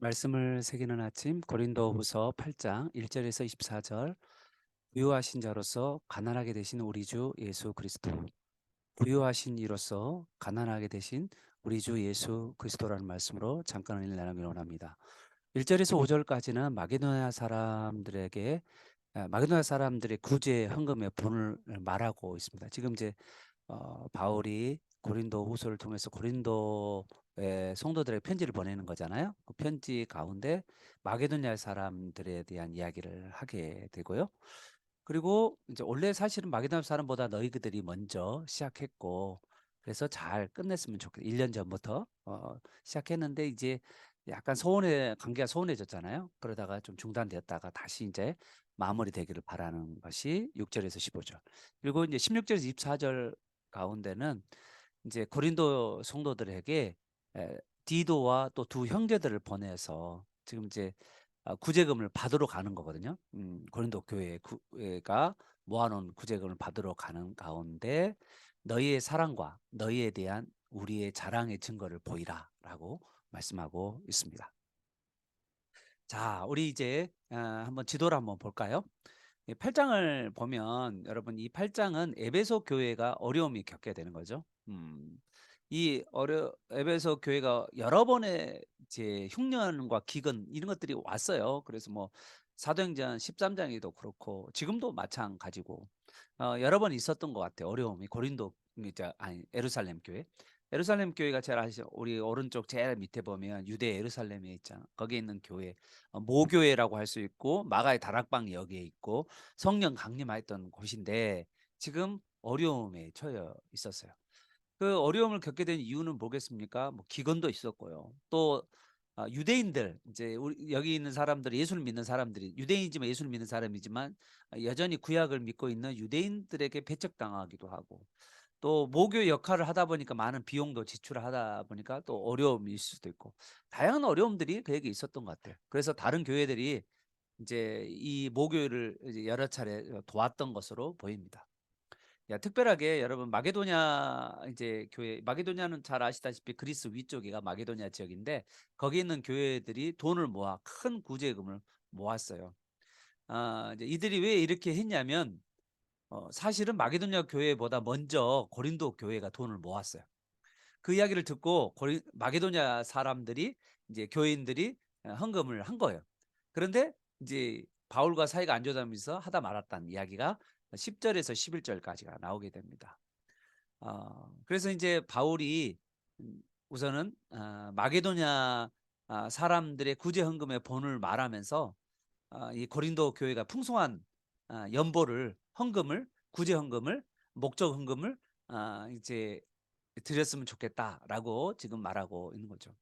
말씀을 새기는 아침 고린도후서 8장 1절에서 24절. 부유하신 자로서 가난하게 되신 우리 주 예수 그리스도, 부유하신 이로써 가난하게 되신 우리 주 예수 그리스도라는 말씀으로 잠깐 은혜를 나누기 원합니다. 1절에서 5절까지는 마게도냐 사람들의 구제 헌금의 본을 말하고 있습니다. 지금 이제 바울이 고린도 후서를 통해서 고린도의 성도들에게 편지를 보내는 거잖아요. 그 편지 가운데 마게도냐 사람들에 대한 이야기를 하게 되고요. 그리고 이제 원래 사실은 마게도냐 사람보다 너희들이 먼저 시작했고, 그래서 잘 끝냈으면 좋겠다. 1년 전부터 시작했는데 이제 약간 관계가 소원해졌잖아요. 그러다가 좀 중단되었다가 다시 이제 마무리되기를 바라는 것이 6절에서 15절. 그리고 이제 16절에서 24절 가운데는 이제 고린도 성도들에게 디도와 또 두 형제들을 보내서 지금 이제 구제금을 받으러 가는 거거든요. 고린도 교회가 모아놓은 구제금을 받으러 가는 가운데 너희의 사랑과 너희에 대한 우리의 자랑의 증거를 보이라라고 말씀하고 있습니다. 자, 우리 이제 한번 지도를 한번 볼까요? 8장을 보면 여러분, 이 8장은 에베소 교회가 어려움이 겪게 되는 거죠. 이 에베소 교회가 여러 번의 이제 흉년과 기근 이런 것들이 왔어요. 그래서 뭐 사도행전 13장에도 그렇고 지금도 마찬가지고 여러 번 있었던 것 같아요. 어려움이 고린도 이제 아니 예루살렘 교회. 예루살렘 교회가 제일 아시죠? 우리 오른쪽 제일 밑에 보면 유대 예루살렘에 있잖아. 거기에 있는 교회, 모교회라고 할 수 있고 마가의 다락방이 여기에 있고 성령 강림하였던 곳인데 지금 어려움에 처해 있었어요. 그 어려움을 겪게 된 이유는 뭐겠습니까? 뭐 기근도 있었고요. 또 유대인들 이제 우리 여기 있는 사람들이 예수를 믿는 사람들이 유대인이지만 예수를 믿는 사람이지만 여전히 구약을 믿고 있는 유대인들에게 배척당하기도 하고 또 모교 역할을 하다 보니까 많은 비용도 지출하다 보니까 또 어려움이 있을 수도 있고 다양한 어려움들이 그에게 있었던 것 같아요. 그래서 다른 교회들이 이제 이 모교를 이제 여러 차례 도왔던 것으로 보입니다. 특별하게 여러분 마게도냐 이제 교회 마게도냐는 잘 아시다시피 그리스 위쪽이가 마게도냐 지역인데 거기 있는 교회들이 돈을 모아 큰 구제금을 모았어요. 이제 이들이 왜 이렇게 했냐면 사실은 마게도냐 교회보다 먼저 고린도 교회가 돈을 모았어요. 그 이야기를 듣고 마게도냐 사람들이 이제 교인들이 헌금을 한 거예요. 그런데 이제 바울과 사이가 안 좋아지면서 하다 말았다는 이야기가 10절에서 11절까지가 나오게 됩니다. 그래서 이제 바울이 우선은 마게도냐 사람들의 구제 헌금의 본을 말하면서 이 고린도 교회가 풍성한 연보를 헌금을 구제 헌금을 목적 헌금을 이제 드렸으면 좋겠다라고 지금 말하고 있는 거죠.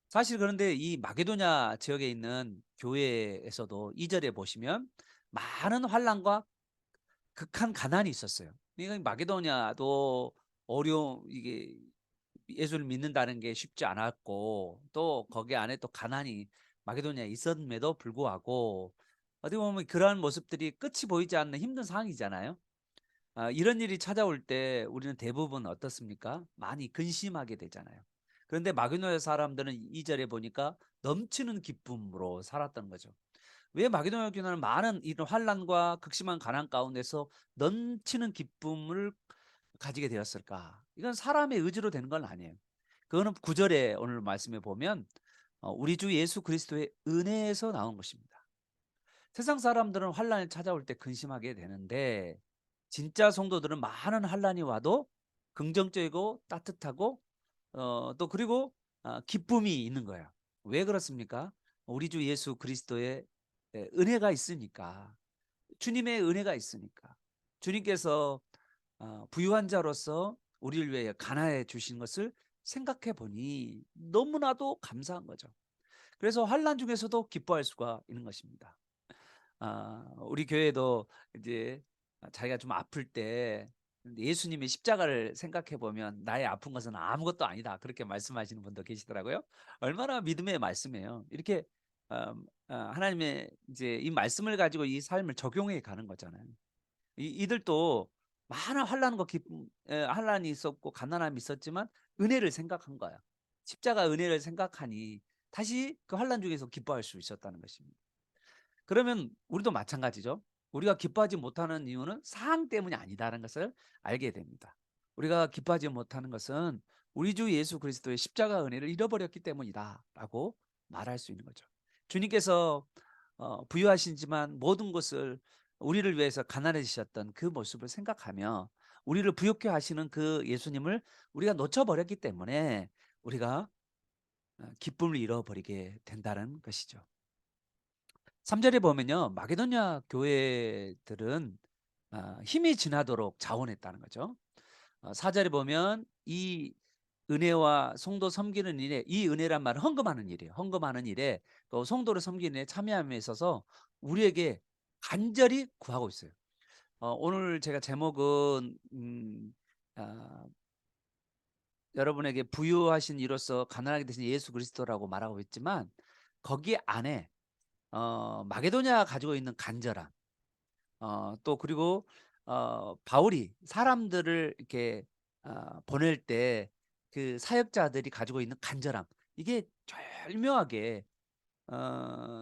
사실 그런데 이 마게도냐 지역에 있는 교회에서도 2절에 보시면 많은 환난과 극한 가난이 있었어요. 이거 마게도냐도 어려움 이게 예수를 믿는다는 게 쉽지 않았고 또 거기 안에 또 가난이 마게도냐에 있었음에도 불구하고 어떻게 보면 그러한 모습들이 끝이 보이지 않는 힘든 상황이잖아요. 이런 일이 찾아올 때 우리는 대부분 어떻습니까? 많이 근심하게 되잖아요. 그런데 마게도냐 사람들은 2절에 보니까 넘치는 기쁨으로 살았던 거죠. 왜 마게도냐 교회는 많은 이런 환난과 극심한 가난 가운데서 넘치는 기쁨을 가지게 되었을까? 이건 사람의 의지로 되는 건 아니에요. 그거는 9절에 오늘 말씀에 보면 우리 주 예수 그리스도의 은혜에서 나온 것입니다. 세상 사람들은 환난이 찾아올 때 근심하게 되는데 진짜 성도들은 많은 환난이 와도 긍정적이고 따뜻하고 또 그리고 기쁨이 있는 거예요. 왜 그렇습니까? 우리 주 예수 그리스도의 은혜가 있으니까. 주님의 은혜가 있으니까. 주님께서 부유한 자로서 우리를 위해 가난해 주신 것을 생각해 보니 너무나도 감사한 거죠. 그래서 환난 중에서도 기뻐할 수가 있는 것입니다. 우리 교회도 이제 자기가 좀 아플 때 예수님의 십자가를 생각해 보면 나의 아픈 것은 아무것도 아니다. 그렇게 말씀하시는 분도 계시더라고요. 얼마나 믿음의 말씀이에요. 이렇게 하나님의 이제 이 말씀을 가지고 이 삶을 적용해 가는 거잖아요. 이들도 많은 환난과 기쁨, 환난이 있었고 가난함이 있었지만 은혜를 생각한 거야. 십자가 은혜를 생각하니 다시 그 환난 중에서 기뻐할 수 있었다는 것입니다. 그러면 우리도 마찬가지죠. 우리가 기뻐하지 못하는 이유는 상황 때문이 아니다라는 것을 알게 됩니다. 우리가 기뻐하지 못하는 것은 우리 주 예수 그리스도의 십자가 은혜를 잃어버렸기 때문이다라고 말할 수 있는 거죠. 주님께서 부유하시지만 모든 것을 우리를 위해서 가난해지셨던 그 모습을 생각하며 우리를 부욕해 하시는 그 예수님을 우리가 놓쳐버렸기 때문에 우리가 기쁨을 잃어버리게 된다는 것이죠. 3 절에 보면요. 마게도냐 교회들은 힘이 지나도록 자원했다는 거죠. 4 절에 보면 이 은혜와 성도 섬기는 일에, 이 은혜란 말은 헌금하는 일이에요. 헌금하는 일에 또 성도를 섬기는 일에 참여함에 있어서 우리에게 간절히 구하고 있어요. 오늘 제가 제목은 아 여러분에게 부유하신 이로써 가난하게 되신 예수 그리스도라고 말하고 있지만 거기 안에 마게도냐가 가지고 있는 간절함, 또 그리고 바울이 사람들을 이렇게 보낼 때 그 사역자들이 가지고 있는 간절함, 이게 절묘하게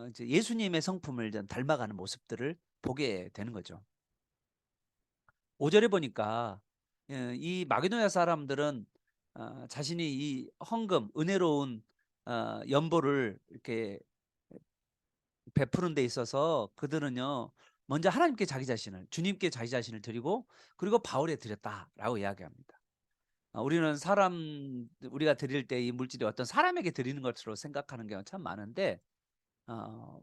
이제 예수님의 성품을 좀 닮아가는 모습들을 보게 되는 거죠. 5 절에 보니까 이 마게도냐 사람들은 자신이 이 헌금, 은혜로운 연보를 이렇게 베푸는 데 있어서 그들은요, 먼저 하나님께 자기 자신을, 주님께 자기 자신을 드리고 그리고 바울에 드렸다라고 이야기합니다. 우리는 우리가 드릴 때 이 물질이 어떤 사람에게 드리는 것으로 생각하는 경우가 참 많은데 어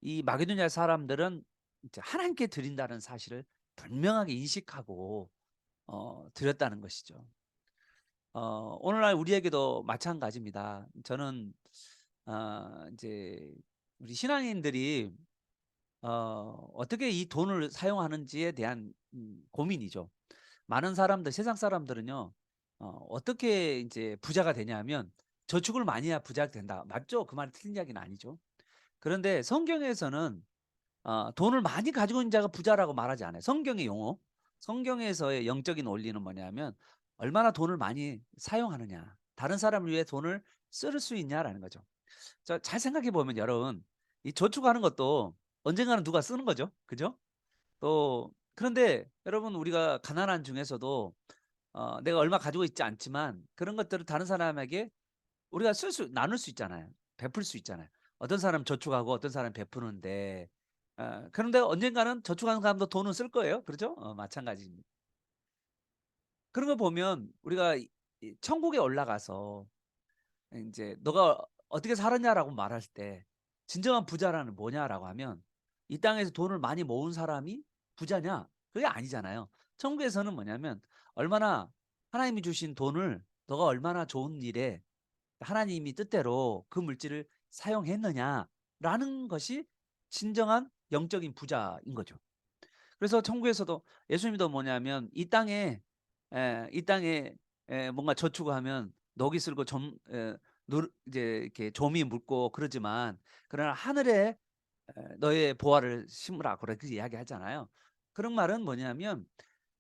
이 마게도냐 사람들은 이제 하나님께 드린다는 사실을 분명하게 인식하고 드렸다는 것이죠. 오늘날 우리에게도 마찬가지입니다. 저는 이제 우리 신앙인들이 어떻게 이 돈을 사용하는지에 대한 고민이죠. 많은 사람들, 세상 사람들은요. 어떻게 이제 부자가 되냐면 저축을 많이 해야 부자가 된다. 맞죠? 그 말이 틀린 이야기는 아니죠. 그런데 성경에서는 돈을 많이 가지고 있는 자가 부자라고 말하지 않아요. 성경의 용어, 성경에서의 영적인 원리는 뭐냐면 얼마나 돈을 많이 사용하느냐, 다른 사람을 위해 돈을 쓸 수 있냐라는 거죠. 잘 생각해 보면 여러분, 이 저축하는 것도 언젠가는 누가 쓰는 거죠. 그죠? 또 그런데 여러분, 우리가 가난한 중에서도 내가 얼마 가지고 있지 않지만 그런 것들을 다른 사람에게 우리가 나눌 수 있잖아요. 베풀 수 있잖아요. 어떤 사람은 저축하고 어떤 사람은 베푸는데 그런데 언젠가는 저축하는 사람도 돈은 쓸 거예요. 그렇죠? 마찬가지입니다. 그런 거 보면 우리가 이 천국에 올라가서 인제 "너가 어떻게 살았냐?"라고 말할 때 진정한 부자라는 뭐냐라고 하면 이 땅에서 돈을 많이 모은 사람이 부자냐? 그게 아니잖아요. 천국에서는 뭐냐면 얼마나 하나님이 주신 돈을 너가 얼마나 좋은 일에 하나님이 뜻대로 그 물질을 사용했느냐라는 것이 진정한 영적인 부자인 거죠. 그래서 천국에서도 예수님도 뭐냐면 이 땅에 뭔가 저축하면 녹이 슬고 좀 이제 이렇게 좀이 묻고 그러지만 그러나 하늘에 너의 보화를 심으라 그렇게 이야기하잖아요. 그런 말은 뭐냐면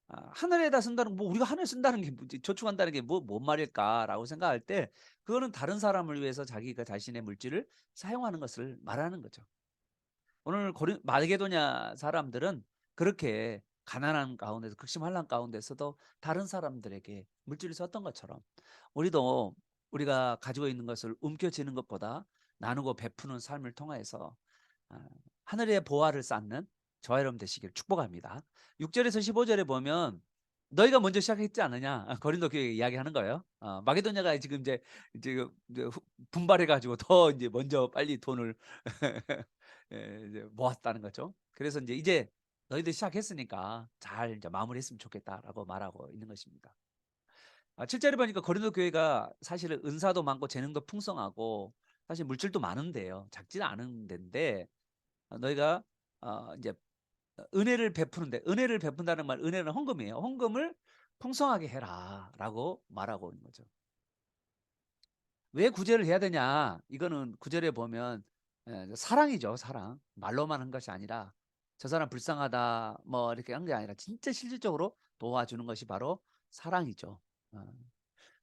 하늘에다 쓴다는 뭐 우리가 하늘에 쓴다는 게 뭐지, 저축한다는 게 뭔 말일까라고 생각할 때 그거는 다른 사람을 위해서 자기가 자신의 물질을 사용하는 것을 말하는 거죠. 오늘 마게도냐 사람들은 그렇게 가난한 가운데서 극심 환난 가운데서도 다른 사람들에게 물질을 썼던 것처럼 우리도 우리가 가지고 있는 것을 움켜쥐는 것보다 나누고 베푸는 삶을 통하여서 아 하늘의 보화를 쌓는 저와 여러분 되시기를 축복합니다. 6 절에서 15 절에 보면 "너희가 먼저 시작했지 않느냐." 고린도 교회에 이야기하는 거예요. 마게도냐가 지금 이제 분발해 가지고 더 인제 먼저 빨리 돈을 이제 모았다는 거죠. 그래서 이제 "너희들이 시작했으니까 잘 이제 마무리했으면 좋겠다."라고 말하고 있는 것입니다. 7 절에 보니까 고린도 교회가 사실은 은사도 많고 재능도 풍성하고 사실 물질도 많은데요. 작지는 않은 데인데 너희가 인제 은혜를 베푼다는 말, 은혜는 헌금이에요. "헌금을 풍성하게 해라."라고 말하고 있는 거죠. 왜 구제를 해야 되냐? 이거는 9 절에 보면 사랑이죠, 사랑. 말로만 한 것이 아니라 '저 사람 불쌍하다.' 뭐 이렇게 한 게 아니라 진짜 실질적으로 도와주는 것이 바로 사랑이죠. 어.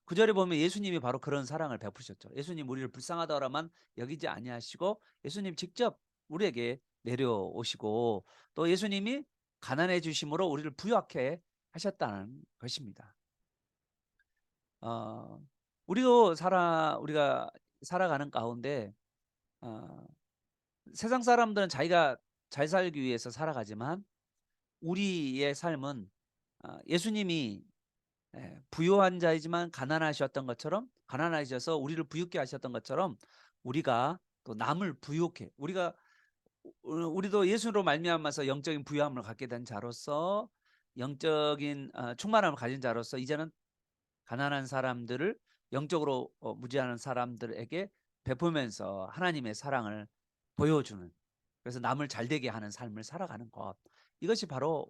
9절에 보면 예수님이 바로 그런 사랑을 베푸셨죠. 예수님 우리를 불쌍하다라만 여기지 아니하시고 예수님 직접 우리에게 내려오시고 또 예수님이 가난해 주심으로 우리를 부유하게 하셨다는 것입니다. 어, 우리가 살아가는 가운데 어, 세상 사람들은 자기가 잘 살기 위해서 살아가지만 우리의 삶은 예수님이 부유한 자이지만 가난하셨던 것처럼 가난하셔서 우리를 부유케 하셨던 것처럼 우리가 또 남을 부유케 우리도 예수로 말미암아서 영적인 부유함을 갖게 된 자로서 영적인 충만함을 가진 자로서 이제는 가난한 사람들을 영적으로 무지하는 사람들에게 베푸면서 하나님의 사랑을 보여주는 그래서 남을 잘되게 하는 삶을 살아가는 것 이것이 바로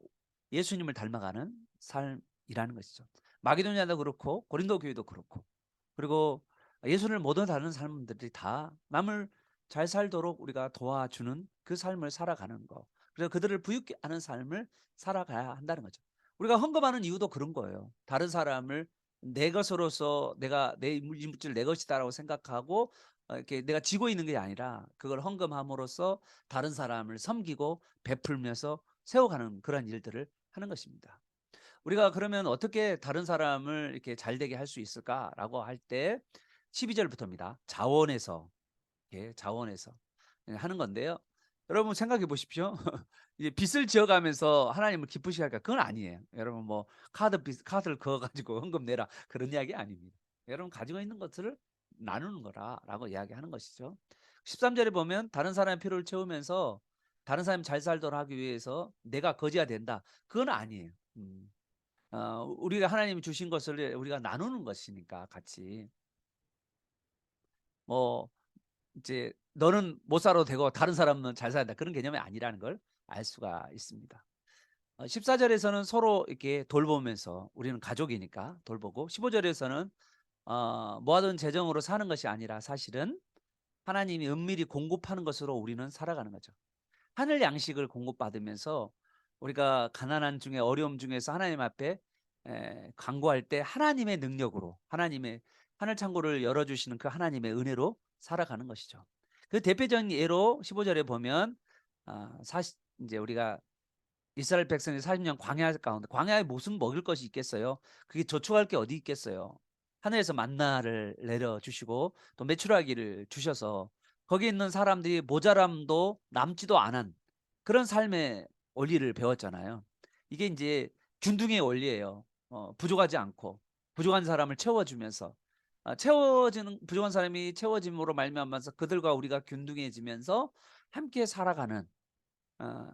예수님을 닮아가는 삶이라는 것이죠. 마게도냐도 그렇고 고린도 교회도 그렇고 그리고 예수를 모두 다른 사람들이 다 남을 잘 살도록 우리가 도와주는 그 삶을 살아가는 거. 그래서 그들을 부유케 하는 삶을 살아가야 한다는 거죠. 우리가 헌금하는 이유도 그런 거예요. 다른 사람을 내 것으로서 내가 내 물질 내 것이다라고 생각하고 이렇게 내가 쥐고 있는 게 아니라 그걸 헌금함으로써 다른 사람을 섬기고 베풀면서 세워가는 그런 일들을 하는 것입니다. 우리가 그러면 어떻게 다른 사람을 이렇게 잘되게 할 수 있을까라고 할 때 12절부터입니다. 자원에서 자원에서 하는 건데요. 여러분 생각해 보십시오. 이제 빚을 지어가면서 하나님을 기쁘시게 할까? 그건 아니에요. 여러분 뭐 카드를 그어 가지고 헌금 내라 그런 이야기 아닙니다. 여러분 가지고 있는 것들을 나누는 거라라고 이야기하는 것이죠. 13절에 보면 다른 사람의 필요를 채우면서 다른 사람이 잘 살도록 하기 위해서 내가 거지가 된다. 그건 아니에요. 우리가 하나님이 주신 것을 우리가 나누는 것이니까 같이. 뭐 이제 너는 못 살아도 되고 다른 사람은 잘 살아야 된다. 그런 개념이 아니라는 걸 알 수가 있습니다. 14절에서는 서로 이렇게 돌보면서 우리는 가족이니까 돌보고 15절에서는 모아둔 재정으로 사는 것이 아니라 사실은 하나님이 은밀히 공급하는 것으로 우리는 살아가는 거죠. 하늘 양식을 공급받으면서 우리가 가난한 중에 어려움 중에서 하나님 앞에 간구할 때 하나님의 능력으로 하나님의 하늘 창고를 열어주시는 그 하나님의 은혜로 살아가는 것이죠. 그 대표적인 예로 15절에 보면 이제 우리가 이스라엘 백성이 40년 광야 가운데 광야에 무슨 먹을 것이 있겠어요? 그게 저축할 게 어디 있겠어요? 하늘에서 만나를 내려 주시고 또 메추라기를 주셔서 거기 있는 사람들이 모자람도 남지도 않은 그런 삶의 원리를 배웠잖아요. 이게 이제 균등의 원리예요. 부족하지 않고 부족한 사람을 채워주면서 채워지는 부족한 사람이 채워짐으로 말미암아서 그들과 우리가 균등해지면서 함께 살아가는 어,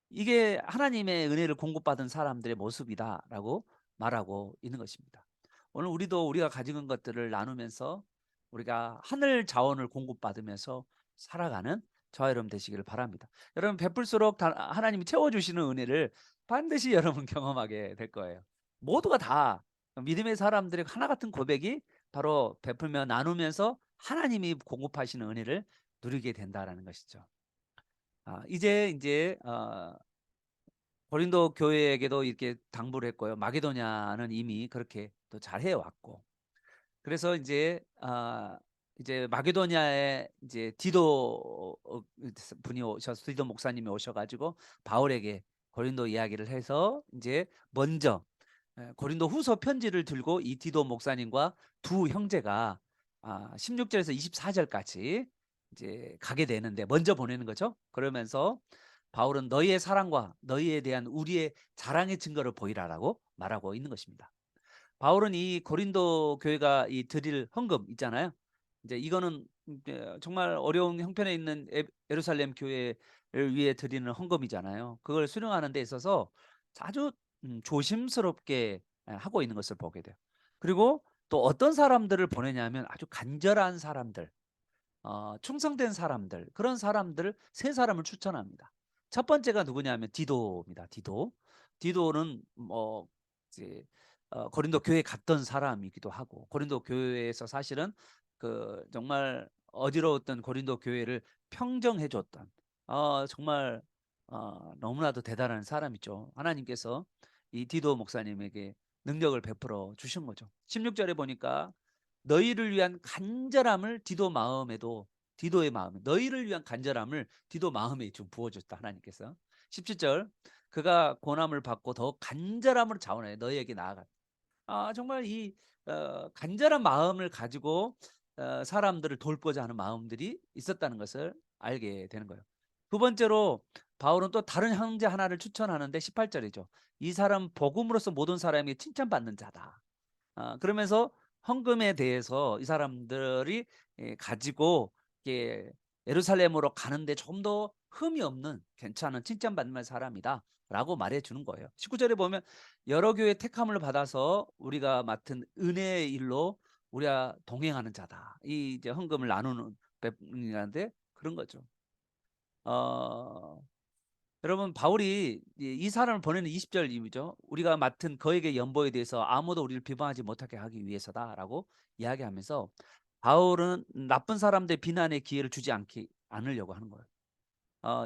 이게 하나님의 은혜를 공급받은 사람들의 모습이다라고 말하고 있는 것입니다. 오늘 우리도 우리가 가지고 있는 것들을 나누면서 우리가 하늘 자원을 공급받으면서 살아가는 저와 여러분 되시기를 바랍니다. 여러분 베풀수록 하나님이 채워주시는 은혜를 반드시 여러분 경험하게 될 거예요. 모두가 다 믿음의 사람들의 하나 같은 고백이 바로 베풀며 나누면서 하나님이 공급하시는 은혜를 누리게 된다라는 것이죠. 이제 고린도 교회에게도 이렇게 당부를 했고요. 마게도냐는 이미 그렇게 또 잘해 왔고. 그래서 이제 마게도냐에 이제 디도 분이 오셔서 디도 목사님이 오셔 가지고 바울에게 고린도 이야기를 해서 이제 먼저 고린도 후서 편지를 들고 이 디도 목사님과 두 형제가 16절에서 24절까지 이제 가게 되는데 먼저 보내는 거죠. 그러면서 바울은 너희의 사랑과 너희에 대한 우리의 자랑의 증거를 보이라라고 말하고 있는 것입니다. 바울은 이 고린도 교회가 이 드릴 헌금 있잖아요. 이제 이거는 정말 어려운 형편에 있는 예루살렘 교회를 위해 드리는 헌금이잖아요. 그걸 수령하는 데 있어서 아주 조심스럽게 하고 있는 것을 보게 돼요. 그리고 또 어떤 사람들을 보내냐면 아주 간절한 사람들, 충성된 사람들, 그런 사람들 세 사람을 추천합니다. 첫 번째가 누구냐면 디도입니다. 디도는 뭐 이제 고린도 교회에 갔던 사람이기도 하고 고린도 교회에서 사실은 그 정말 어지러웠던 고린도 교회를 평정해 줬던 정말 너무나도 대단한 사람이죠. 하나님께서 이 디도 목사님에게 능력을 베풀어 주신 거죠. 16절에 보니까 너희를 위한 간절함을 디도의 마음에 너희를 위한 간절함을 디도 마음에 좀 부어줬다 하나님께서. 17절 그가 고난을 받고 더 간절함으로 자원하여 너희에게 나아갔다. 정말 이 간절한 마음을 가지고 사람들을 돌보자 하는 마음들이 있었다는 것을 알게 되는 거예요. 두 번째로 바울은 또 다른 형제 하나를 추천하는데 18절이죠. 이 사람 복음으로써 모든 사람이 칭찬받는 자다. 그러면서 헌금에 대해서 이 사람들이 가지고 이렇게 예루살렘으로 가는데 좀 더 흠이 없는 괜찮은 칭찬받는 만한 사람이다라고 말해 주는 거예요. 19절에 보면 여러 교회 택함을 받아서 우리가 맡은 은혜의 일로 우리가 동행하는 자다. 이 이제 헌금을 나누는 베풀는데 그런 거죠. 어 여러분 바울이 이 사람을 보내는 20절 이유죠. "우리가 맡은 거액의 연보에 대해서 아무도 우리를 비방하지 못하게 하기 위해서다."라고 이야기하면서 바울은 나쁜 사람들의 비난의 기회를 주지 않으려고 하는 거예요.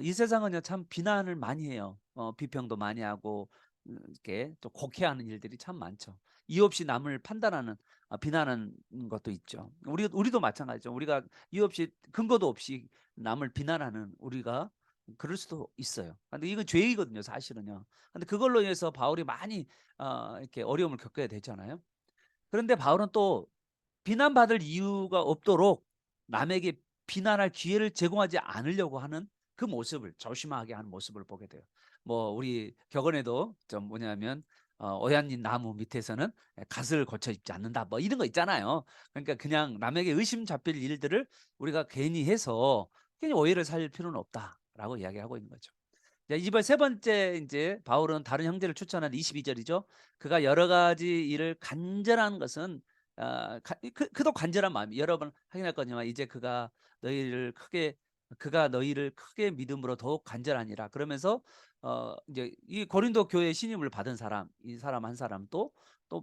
이 세상은요 참 비난을 많이 해요. 비평도 많이 하고 이렇게 또 곡해하는 일들이 참 많죠. 이유 없이 남을 판단하는 비난하는 것도 있죠. 우리도 마찬가지죠. 우리가 이유 없이 근거도 없이 남을 비난하는 우리가 그럴 수도 있어요. 근데 이건 죄이거든요 사실은요. 근데 그걸로 인해서 바울이 많이 이렇게 어려움을 겪어야 되잖아요. 그런데 바울은 또 비난받을 이유가 없도록 남에게 비난할 기회를 제공하지 않으려고 하는 그 모습을 조심하게 하는 모습을 보게 돼요. 뭐 우리 격언에도 좀 뭐냐면 "오얏잎 나무 밑에서는 갓을 고쳐 입지 않는다." 뭐 이런 거 있잖아요. 그러니까 그냥 남에게 의심 잡힐 일들을 우리가 괜히 해서 괜히 오해를 살 필요는 없다라고 이야기하고 있는 거죠. 자 이번 세 번째 인제 바울은 다른 형제를 추천하는 22절이죠. 그가 여러 가지 일을 간절한 것은 그도 간절한 마음이 여러 번 확인할 거지만 이제 그가 너희를 크게 믿음으로 더욱 간절하니라. 그러면서 인제 이 고린도 교회의 신임을 받은 사람, 이 사람 한 사람 또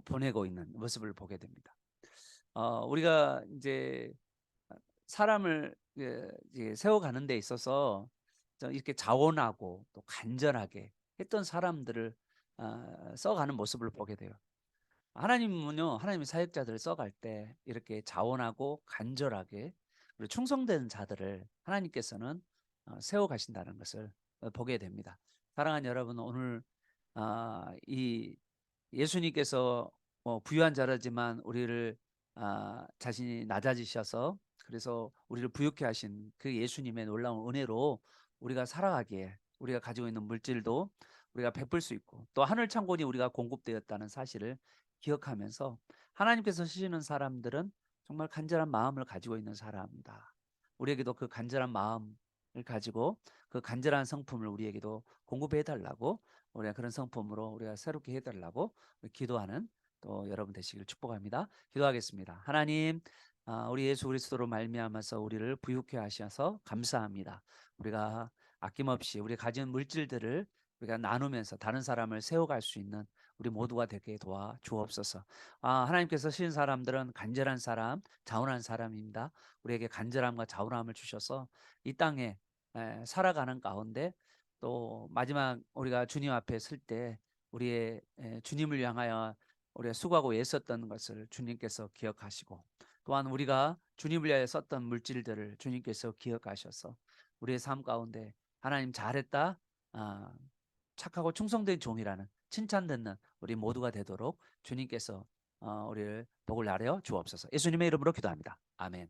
보내고 있는 모습을 보게 됩니다. 우리가 인제 사람을 이제 세워가는 데 있어서 좀 이렇게 자원하고 또 간절하게 했던 사람들을 써가는 모습을 보게 돼요. 하나님은요, 하나님의 사역자들을 써갈 때 이렇게 자원하고 간절하게 그리고 충성되는 자들을 하나님께서는 세워가신다는 것을 보게 됩니다. 사랑하는 여러분, 오늘 이 예수님께서 부유한 자라지만 우리를 자신이 낮아지셔서 그래서 우리를 부유케 하신 그 예수님의 놀라운 은혜로 우리가 살아가기에 우리가 가지고 있는 물질도 우리가 베풀 수 있고 또 하늘 창고니 우리가 공급되었다는 사실을 기억하면서 하나님께서 쓰시는 사람들은 정말 간절한 마음을 가지고 있는 사람이다. 우리에게도 그 간절한 마음을 가지고 그 간절한 성품을 우리에게도 공급해 달라고 우리가 그런 성품으로 우리가 새롭게 해 달라고 기도하는 또 여러분 되시기를 축복합니다. 기도하겠습니다. 하나님, 우리 예수 그리스도로 말미암아서 우리를 부유케 하셔서 감사합니다. 우리가 아낌없이 우리 가진 물질들을 우리가 나누면서 다른 사람을 세워갈 수 있는 우리 모두가 되게 도와 주옵소서. 하나님께서 쓰신 사람들은 간절한 사람, 자원한 사람입니다. 우리에게 간절함과 자원함을 주셔서 이 땅에 살아가는 가운데 또 마지막 우리가 주님 앞에 설 때 우리의 주님을 향하여 우리가 수고하고 애썼던 것을 주님께서 기억하시고 또한 우리가 주님을 위하여 썼던 물질들을 주님께서 기억하셔서 우리의 삶 가운데 하나님 잘했다. 아, 착하고 충성된 종이라는 칭찬 듣는 우리 모두가 되도록 주님께서 우리를 복을 나려 주옵소서. 예수님의 이름으로 기도합니다. 아멘.